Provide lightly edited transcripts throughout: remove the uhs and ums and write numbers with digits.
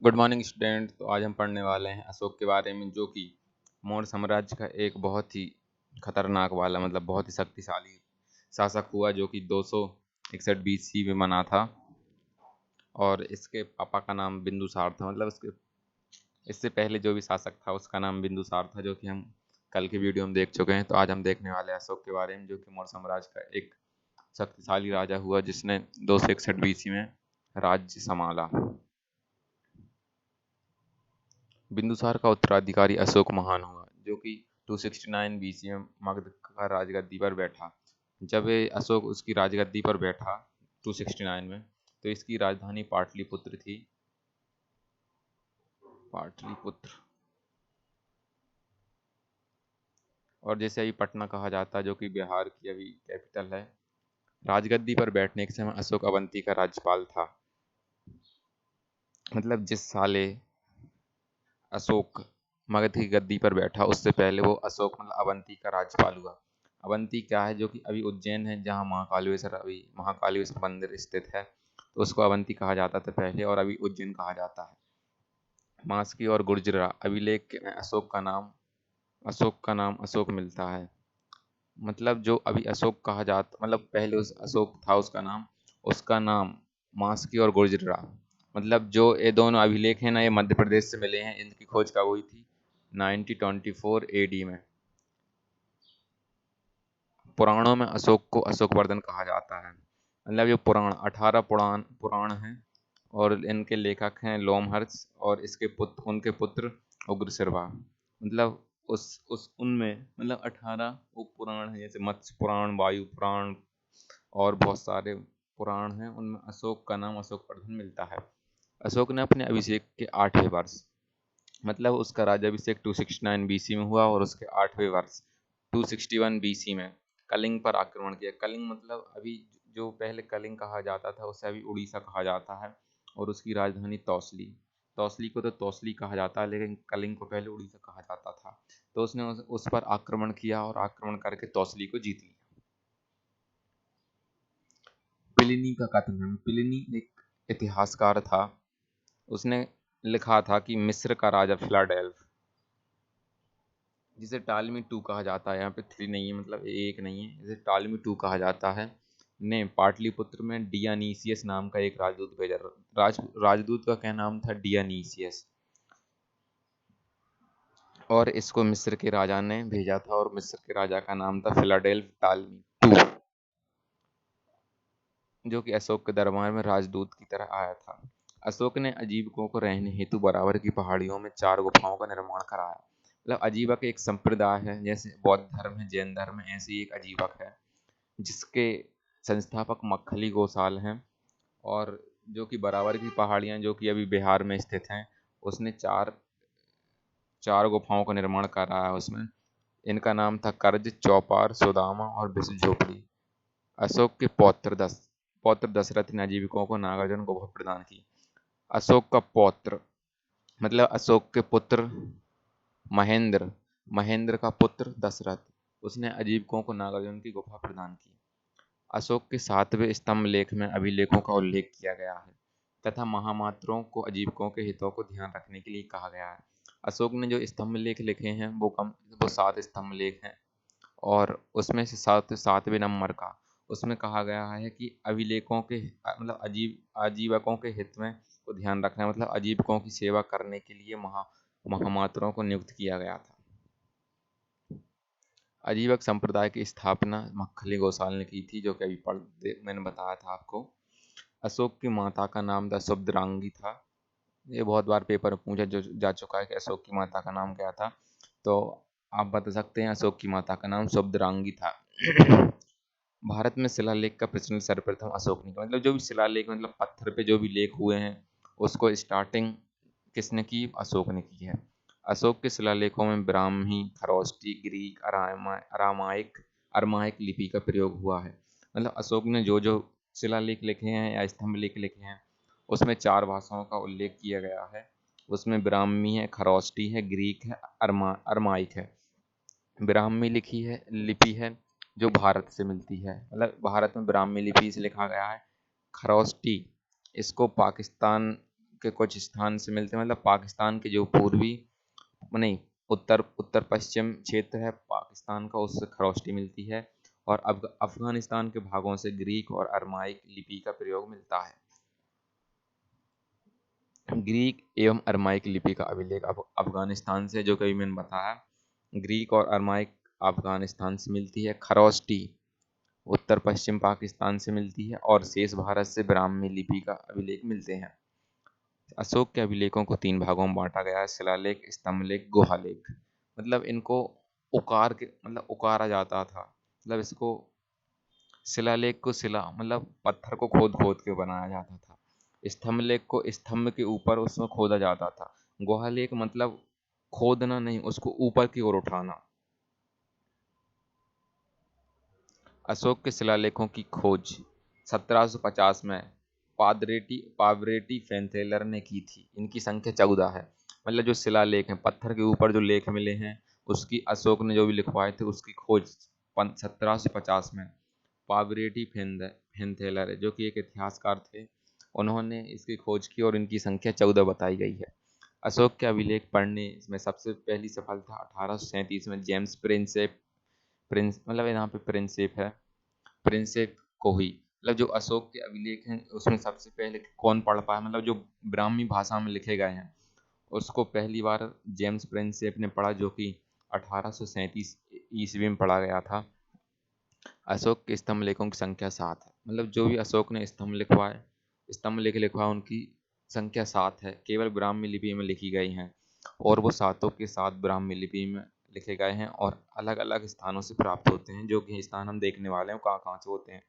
Good morning student. तो आज हम पढ़ने वाले हैं अशोक के बारे में, जो कि मौर्य साम्राज्य का एक बहुत ही खतरनाक वाला बहुत ही शक्तिशाली शासक हुआ, जो कि 261 BC में बना था। और इसके पापा का नाम बिंदुसार था। इसके इससे पहले जो भी शासक था उसका नाम बिंदुसार था, जो कि हम कल की वीडियो में देख चुके हैं। तो आज हम देखने वाले हैं अशोक के बारे में, जो कि मौर्य साम्राज्य का एक शक्तिशाली राजा हुआ, जिसने 261 BC में राज्य संभाला। बिंदुसार का उत्तराधिकारी अशोक महान हुआ, जो कि 269 BC में मगध का राजगद्दी पर बैठा। जब ये अशोक उसकी राजगद्दी पर बैठा 269 में, तो इसकी राजधानी पाटलिपुत्र थी। पाटलिपुत्र, और जैसे अभी पटना कहा जाता है, जो कि बिहार की अभी कैपिटल है। राजगद्दी पर बैठने के समय अशोक अवंती का राज्यपाल था। जिस साले अशोक मगध की गद्दी पर बैठा, उससे पहले वो अशोक अवंती का राज्यपाल हुआ। अवंती क्या है? जो कि अभी उज्जैन है, जहाँ महाकालेश्वर मंदिर स्थित है। तो उसको अवंती कहा जाता था पहले, और अभी उज्जैन कहा जाता है। मास्की और गुर्जरा अभिलेख में अशोक का नाम अशोक मिलता है। जो अभी अशोक कहा जाता, पहले उस अशोक था उसका नाम मास्की और गुर्जरा। जो ये दोनों अभिलेख हैं ना, ये मध्य प्रदेश से मिले हैं। इनकी खोज कब हुई थी? 1924 AD में। पुराणों में अशोक को अशोकवर्धन कहा जाता है। ये पुराण 18 पुराण हैं, और इनके लेखक हैं लोमहर्ष, और उनके पुत्र उग्रशिरवा। उस उनमें 18 उप पुराण हैं, जैसे मत्स्य पुराण, वायु पुराण, और बहुत सारे पुराण हैं। उनमें अशोक का नाम अशोकवर्धन मिलता है। अशोक ने अपने अभिषेक के 8वें वर्ष, उसका राज्याभिषेक 269 BC में हुआ, और उसके 8वें वर्ष 261 BC में कलिंग पर आक्रमण किया। कलिंग अभी जो पहले कलिंग कहा जाता था, उसे अभी उड़ीसा कहा जाता है, और उसकी राजधानी तौसली। तौसली को तो तौसली कहा जाता है, लेकिन कलिंग को पहले उड़ीसा कहा जाता था। तो उसने उस पर आक्रमण किया, और आक्रमण करके तौसली को जीत लिया। प्लिनी का कथन है, प्लिनी एक इतिहासकार था। उसने लिखा था कि मिस्र का राजा फिलाडेल्फ, जिसे टालमी टू कहा जाता है, यहाँ पे 3 नहीं है, एक नहीं है, जिसे टालमी टू कहा जाता है, ने पाटलिपुत्र में डियानीसियस नाम का एक राजदूत भेजा। राजदूत का क्या नाम था? डियानीसियस। और इसको मिस्र के राजा ने भेजा था, और मिस्र के राजा का नाम था फिलाडेल्फ टालमी टू, जो कि अशोक के दरबार में राजदूत की तरह आया था। अशोक ने अजीवकों को रहने हेतु बराबर की पहाड़ियों में 4 गुफाओं का निर्माण कराया। अजीवक एक संप्रदाय है, जैसे बौद्ध धर्म है, जैन धर्म है, ऐसे ही एक अजीवक है, जिसके संस्थापक मक्खली गोसाल हैं। और जो कि बराबर की पहाड़ियाँ, जो कि अभी बिहार में स्थित हैं, उसने चार गुफाओं का निर्माण करा है उसमें। इनका नाम था कर्ज, चौपार, सुदामा और विष्णु झोपड़ी। अशोक के पौत्र दशरथ ने अजीविकों को नागार्जुन गुफा प्रदान की। अशोक का पौत्र अशोक के पुत्र महेंद्र महेंद्र का पुत्र दशरथ, उसने अजीविकों को नागार्जुन की गुफा प्रदान की। अशोक के 7वें स्तंभ लेख में अभिलेखों का उल्लेख किया गया है, तथा महामात्रों को अजीविकों के हितों को ध्यान रखने के लिए कहा गया है। अशोक ने जो स्तंभ लेख लिखे हैं वो 7 स्तंभ लेख हैं, और उसमें से 7वें नंबर का उसमें कहा गया है कि अभिलेखों के आजीवकों के हित में को ध्यान रखना, अजीवकों की सेवा करने के लिए महामात्रों को नियुक्त किया गया था। अजीवक संप्रदाय की स्थापना मक्खली गोसाल ने की थी, जो कि अभी मैंने बताया था आपको। अशोक की माता का नाम था शुभद्रांगी था। ये बहुत बार पेपर में पूछा जा चुका है कि अशोक की माता का नाम क्या था। तो आप बता सकते हैं, अशोक की माता का नाम शुभद्रांगी था। भारत में शिलालेख का प्रचलन सर्वप्रथम अशोक ने किया। जो भी शिलालेख पत्थर पे जो भी लेख हुए हैं, उसको स्टार्टिंग किसने की? अशोक ने की है। अशोक के शिलालेखों में ब्राह्मी, खरोष्टी, ग्रीक, अरमाइक लिपि का प्रयोग हुआ है। अशोक ने जो जो शिलालेख लिखे हैं या स्तंभ लेख लिखे हैं, उसमें 4 भाषाओं का उल्लेख किया गया है। उसमें ब्राह्मी है, खरोष्टी है, ग्रीक है, अरमाइक है। ब्राह्मी लिपि है जो भारत से मिलती है, भारत में ब्राह्मी लिपि से लिखा गया है। खरोष्टी इसको पाकिस्तान के कुछ स्थान से मिलते हैं, मतलब पाकिस्तान के जो पूर्वी नहीं उत्तर उत्तर पश्चिम क्षेत्र है पाकिस्तान का, उससे खरोष्टी मिलती है। और अफगानिस्तान के भागों से ग्रीक और अरमाइक लिपि का प्रयोग मिलता है। ग्रीक एवं अरमाइक लिपि का अभिलेख अफगानिस्तान से, जो कभी मैंने बताया, ग्रीक और अरमाइक अफगानिस्तान से मिलती है। खरोष्टी उत्तर पश्चिम पाकिस्तान से मिलती है और शेष भारत से ब्राह्मी लिपि का अभिलेख मिलते हैं। अशोक के अभिलेखों को 3 भागों में बांटा गया है: शिलालेख, स्तंभलेख, गुहालेख। मतलब इनको उकारा जाता था, मतलब इसको शिलालेख को मतलब पत्थर को खोद खोद के बनाया जाता था। स्तंभलेख को स्तंभ के ऊपर उसमें खोदा जाता था। गुहालेख मतलब खोदना नहीं, उसको ऊपर की ओर उठाना। अशोक के शिलालेखों की खोज 1750 में पावरेटी फेंथेलर ने की थी। इनकी संख्या 14 है। मतलब जो शिलालेख हैं, पत्थर के ऊपर जो लेख मिले हैं, उसकी अशोक ने जो भी लिखवाए थे उसकी खोज 1750 में पावरेटी फेंथेलर, जो कि एक इतिहासकार थे, उन्होंने इसकी खोज की और इनकी संख्या 14 बताई गई है। अशोक के अभिलेख पढ़ने में सबसे पहली सफलता 1837 में जेम्स प्रिंस मतलब यहाँ पे प्रिंसेप है, प्रिंसेप को हुई। मतलब जो अशोक के अभिलेख हैं उसमें सबसे पहले कौन पढ़ पाया, मतलब जो ब्राह्मी भाषा में लिखे गए हैं उसको पहली बार जेम्स प्रिंसेप ने पढ़ा, जो कि 1837 ईस्वी में पढ़ा गया था। अशोक के स्तंभ लेखों की संख्या 7 है। मतलब जो भी अशोक ने स्तंभ लेख लिखवाए उनकी संख्या 7 है, केवल ब्राह्मी लिपि में लिखी गई हैं। और वो सातों के सात ब्राह्मी लिपि में लिखे गए हैं और अलग अलग स्थानों से प्राप्त होते हैं, जो कि स्थान हम देखने वाले हैं कहाँ कहाँ से होते हैं।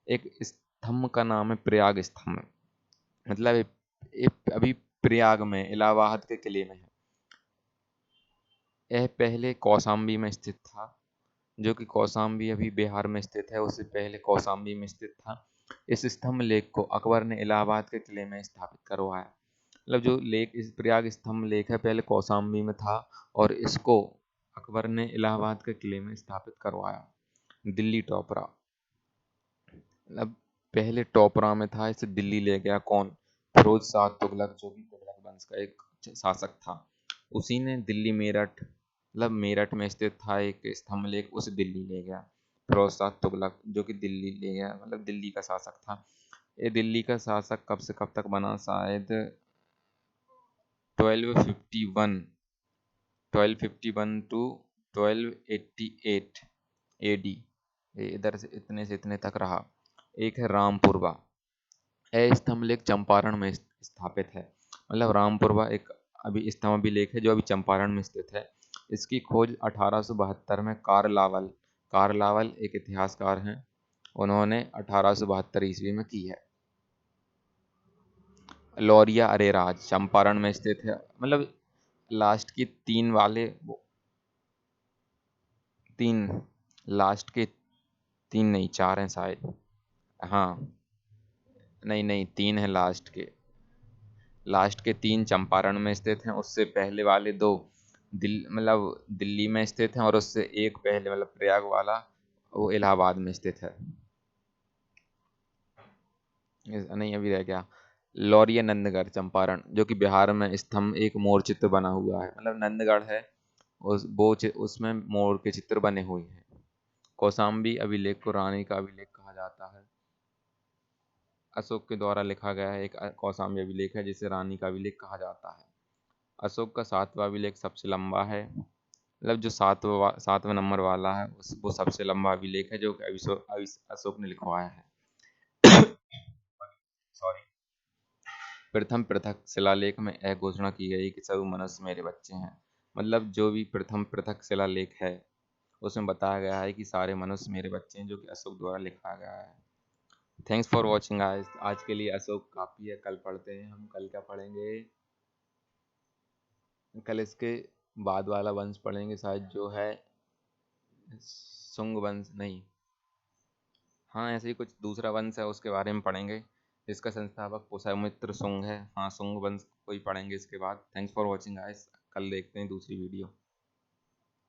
एक स्तंभ का नाम है प्रयाग स्तंभ, मतलब अभी प्रयाग में इलाहाबाद के किले में है। यह पहले कौशाम्बी में स्थित था, जो कि कौशाम्बी अभी बिहार में स्थित है, उससे पहले कौशाम्बी में स्थित था। इस स्तंभ लेख को अकबर ने इलाहाबाद के किले में स्थापित करवाया। मतलब जो लेख इस प्रयाग स्तंभ लेख है पहले कौशाम्बी में था और इसको अकबर ने इलाहाबाद के किले में स्थापित करवाया। दिल्ली टोपरा, मतलब पहले टोपरा में था, इसे दिल्ली ले गया कौन? फिरोज शाह तुगलक, जो कि तुगलक वंश का एक शासक था। उसी ने दिल्ली मेरठ, मतलब मेरठ में स्थित था एक स्तंभ लेख, उसे दिल्ली ले गया फिरोज शाह तुगलक, जो कि दिल्ली ले गया, मतलब दिल्ली का शासक था। ये दिल्ली का शासक कब से कब तक बना? शायद 1251 1251 टू 1288 एडी, ये इधर से इतने तक रहा। एक है रामपुरवा, यह स्तंभ लेख चंपारण में स्थापित है। मतलब रामपुरवा एक अभी स्तंभ अभिलेख है जो अभी चंपारण में स्थित है। इसकी खोज 1872 में कारलावल एक इतिहासकार हैं, उन्होंने 1872 ईस्वी में की है। लौरिया अरेराज चंपारण में स्थित है। मतलब लास्ट की तीन लास्ट के तीन नहीं, 4 हैं शायद। हाँ, नहीं नहीं, 3 है लास्ट के 3 चंपारण में स्थित हैं, उससे पहले वाले 2 दिल्ली में स्थित हैं और उससे एक पहले मतलब प्रयाग वाला वो इलाहाबाद में स्थित है। नहीं, अभी रह गया लौरिया नंदगढ़ चंपारण, जो कि बिहार में स्तंभ एक मोर चित्र बना हुआ है। मतलब नंदगढ़ है, उसमें मोर के चित्र बने हुए हैं। कौशाम्बी अभिलेख को रानी का अभिलेख कहा जाता है। अशोक के द्वारा लिखा गया है एक कौशाम्बी अभिलेख है जिसे रानी का अभिलेख कहा जाता है। अशोक का 7वां अभिलेख सबसे लंबा है, मतलब जो 7वें नंबर वाला है वो सबसे लंबा अभिलेख है, जो कि अशोक ने लिखवाया है। सॉरी। प्रथम पृथक शिलालेख में यह घोषणा की गई कि सभी मनुष्य मेरे बच्चे हैं। मतलब जो भी प्रथम पृथक शिलालेख है उसमें बताया गया है कि सारे मनुष्य मेरे बच्चे हैं, जो कि अशोक द्वारा लिखा गया है। Thanks for watching guys. आज के लिए अशोक काफ़ी है, कल पढ़ते हैं। हम कल क्या पढ़ेंगे? कल इसके बाद वाला वंश पढ़ेंगे शायद, जो है शुंग वंश नहीं, हाँ ऐसे ही कुछ दूसरा वंश है उसके बारे में पढ़ेंगे, जिसका संस्थापक पुष्यमित्र शुंग है। हाँ, शुंग वंश को ही पढ़ेंगे इसके बाद। थैंक्स फॉर वॉचिंग गाइस, कल देखते हैं दूसरी वीडियो।